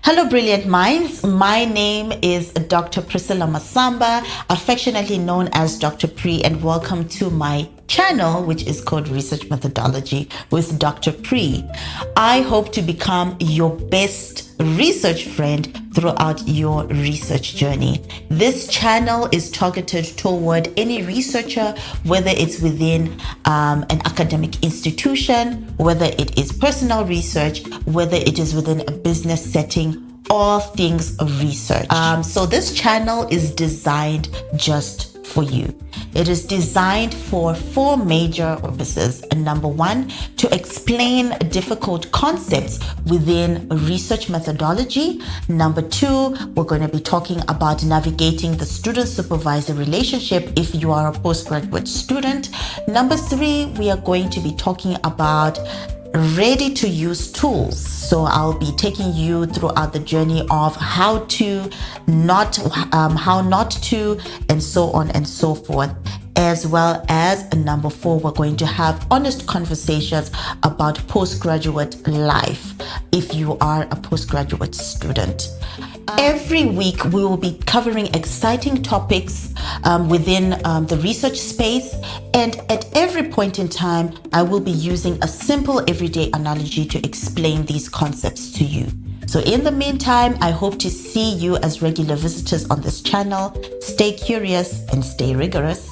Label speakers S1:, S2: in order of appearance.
S1: Hello, brilliant minds. My name is Dr. Priscilla Masamba, affectionately known as Dr. Pree, and welcome to my channel, which is called Research Methodology with Dr. Pree. I hope to become your best research friend throughout your research journey. This channel is targeted toward any researcher, whether it's within an academic institution, whether it is personal research, whether it is within a business setting, all things research. So this channel is designed just for you. It is designed for four major purposes. Number one, to explain difficult concepts within research methodology. Number two, we're going to be talking about navigating the student-supervisor relationship if you are a postgraduate student. Number three, we are going to be talking about ready-to-use tools. So I'll be taking you throughout the journey of how not to, and so on and so forth. As well as number four, we're going to have honest conversations about postgraduate life if you are a postgraduate student. Every week, we will be covering exciting topics within the research space. And at every point in time, I will be using a simple everyday analogy to explain these concepts to you. So in the meantime, I hope to see you as regular visitors on this channel. Stay curious and stay rigorous.